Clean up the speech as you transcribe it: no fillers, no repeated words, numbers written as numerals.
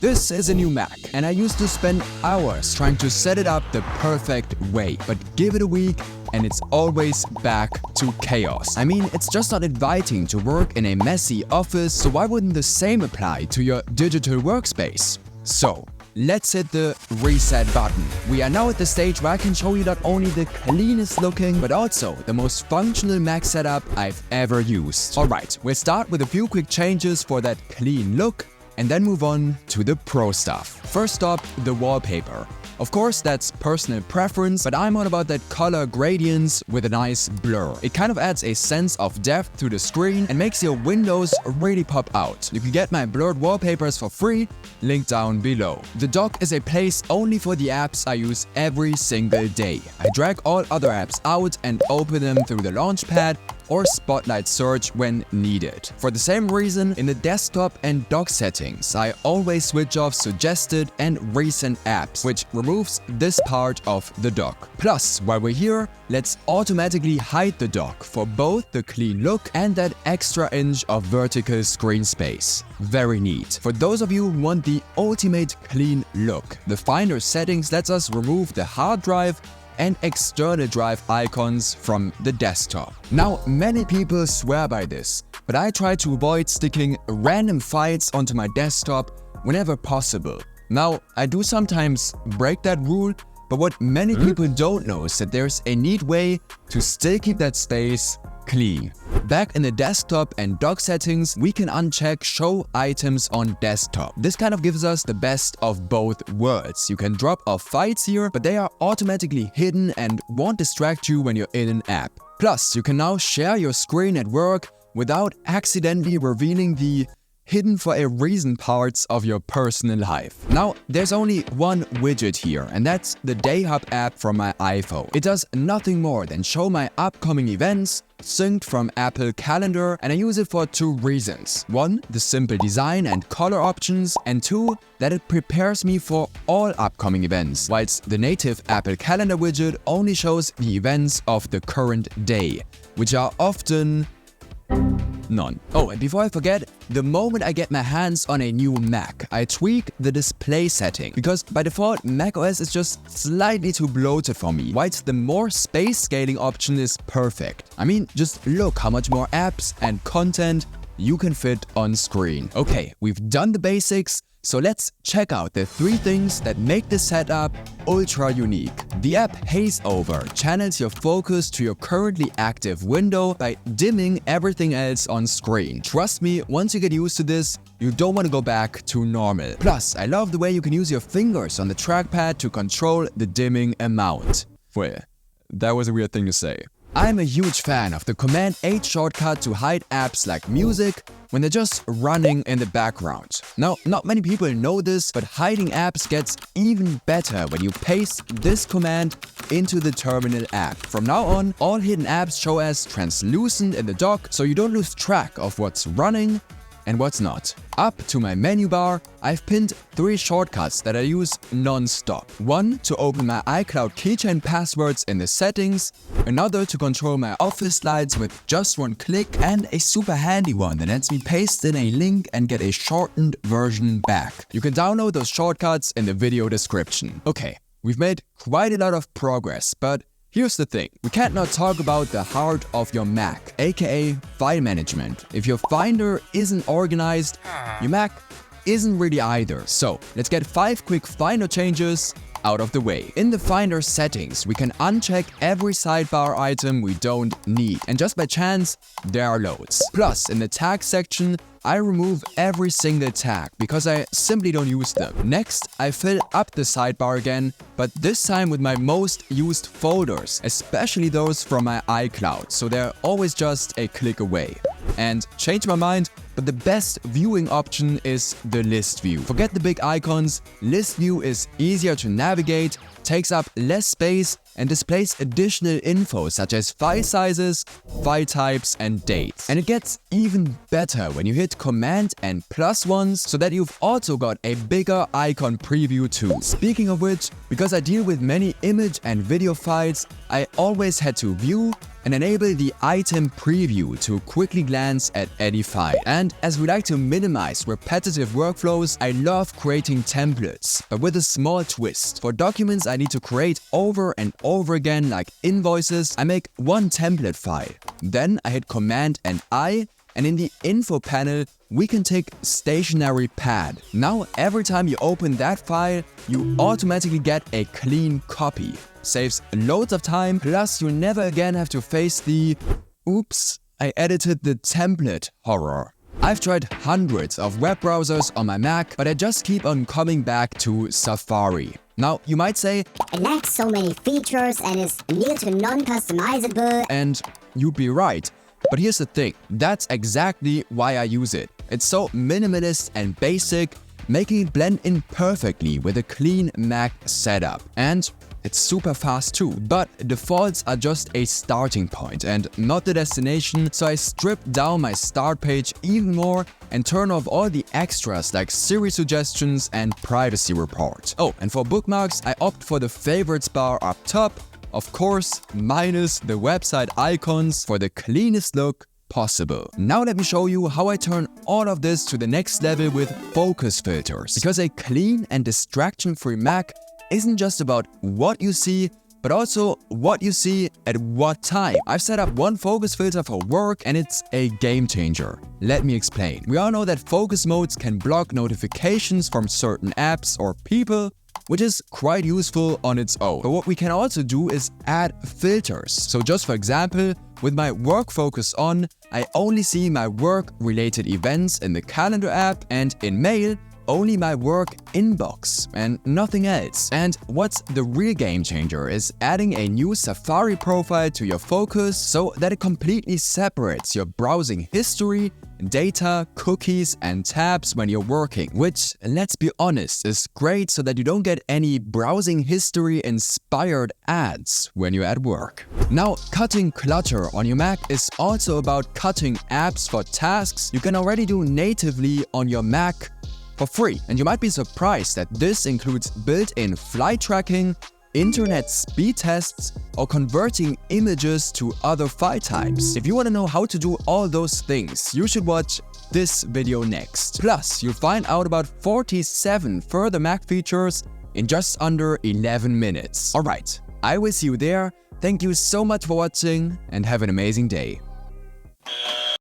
This is a new Mac, and I used to spend hours trying to set it up the perfect way. But give it a week and it's always back to chaos. I mean, it's just not inviting to work in a messy office, so why wouldn't the same apply to your digital workspace? So, let's hit the reset button. We are now at the stage where I can show you not only the cleanest looking, but also the most functional Mac setup I've ever used. Alright, we'll start with a few quick changes for that clean look, and then move on to the pro stuff. First up, the wallpaper. Of course, that's personal preference, but I'm all about that color gradients with a nice blur. It kind of adds a sense of depth to the screen and makes your windows really pop out. You can get my blurred wallpapers for free, link down below. The dock is a place only for the apps I use every single day. I drag all other apps out and open them through the launchpad or Spotlight search when needed. For the same reason, in the desktop and dock settings, I always switch off suggested and recent apps, which removes this part of the dock. Plus, while we're here, let's automatically hide the dock for both the clean look and that extra inch of vertical screen space. Very neat. For those of you who want the ultimate clean look, the Finder settings lets us remove the hard drive and external drive icons from the desktop. Now, many people swear by this, but I try to avoid sticking random files onto my desktop whenever possible. Now, I do sometimes break that rule, but what many people don't know is that there's a neat way to still keep that space clean. Back in the desktop and dock settings, we can uncheck show items on desktop. This kind of gives us the best of both worlds. You can drop off files here, but they are automatically hidden and won't distract you when you're in an app. Plus, you can now share your screen at work without accidentally revealing the hidden for a reason parts of your personal life. Now, there's only one widget here, and that's the Day Hub app from my iPhone. It does nothing more than show my upcoming events, synced from Apple Calendar, and I use it for two reasons. One, the simple design and color options, and two, that it prepares me for all upcoming events, whilst the native Apple Calendar widget only shows the events of the current day, which are often none. Oh, and before I forget, the moment I get my hands on a new Mac, I tweak the display setting, because by default, macOS is just slightly too bloated for me, whilst the more space scaling option is perfect. I mean, just look how much more apps and content you can fit on screen. Okay, we've done the basics, so let's check out the 3 things that make this setup ultra unique. The app Haze Over channels your focus to your currently active window by dimming everything else on screen. Trust me, once you get used to this, you don't want to go back to normal. Plus, I love the way you can use your fingers on the trackpad to control the dimming amount. Well, that was a weird thing to say. I'm a huge fan of the Command-H shortcut to hide apps like music when they're just running in the background. Now, not many people know this, but hiding apps gets even better when you paste this command into the terminal app. From now on, all hidden apps show as translucent in the dock, so you don't lose track of what's running and what's not. Up to my menu bar, I've pinned 3 shortcuts that I use non-stop. One to open my iCloud keychain passwords in the settings, another to control my office slides with just one click, and a super handy one that lets me paste in a link and get a shortened version back. You can download those shortcuts in the video description. Okay, we've made quite a lot of progress, but here's the thing, we can't not talk about the heart of your Mac, aka file management. If your Finder isn't organized, your Mac isn't really either. So, let's get 5 quick Finder changes out of the way. In the Finder settings, we can uncheck every sidebar item we don't need, and just by chance, there are loads. Plus, in the tag section, I remove every single tag because I simply don't use them. Next, I fill up the sidebar again, but this time with my most used folders, especially those from my iCloud, so they're always just a click away. And change my mind, but the best viewing option is the list view. Forget the big icons, list view is easier to navigate, takes up less space, and displays additional info such as file sizes, file types, and dates. And it gets even better when you hit Command and +1 so that you've also got a bigger icon preview too. Speaking of which, because I deal with many image and video files, I always had to view and enable the item preview to quickly glance at any file. And as we like to minimize repetitive workflows, I love creating templates, but with a small twist. For documents I need to create over and over again, like invoices, I make one template file. Then I hit Command and I, and in the info panel, we can tick stationary pad. Now, every time you open that file, you automatically get a clean copy. Saves loads of time, plus you never again have to face the "oops, I edited the template" horror. I've tried hundreds of web browsers on my Mac, but I just keep on coming back to Safari. Now, you might say, "It lacks so many features and is near to non-customizable." And you'd be right. But here's the thing, that's exactly why I use it. It's so minimalist and basic, making it blend in perfectly with a clean Mac setup. And it's super fast too, but defaults are just a starting point and not the destination, so I stripped down my start page even more and turn off all the extras like Siri suggestions and privacy report. Oh, and for bookmarks, I opt for the favorites bar up top, of course, minus the website icons for the cleanest look possible. Now let me show you how I turn all of this to the next level with focus filters. Because a clean and distraction-free Mac isn't just about what you see, but also what you see at what time. I've set up one focus filter for work and it's a game changer. Let me explain. We all know that focus modes can block notifications from certain apps or people, which is quite useful on its own. But what we can also do is add filters. So just for example, with my work focus on, I only see my work-related events in the calendar app, and in Mail, only my work inbox and nothing else. And what's the real game changer is adding a new Safari profile to your focus so that it completely separates your browsing history, data, cookies, and tabs when you're working, which, let's be honest, is great so that you don't get any browsing history inspired ads when you're at work. Now, cutting clutter on your Mac is also about cutting apps for tasks you can already do natively on your Mac for free. And you might be surprised that this includes built-in flight tracking, internet speed tests, or converting images to other file types. If you want to know how to do all those things, you should watch this video next. Plus, you'll find out about 47 further Mac features in just under 11 minutes. Alright, I will see you there. Thank you so much for watching and have an amazing day.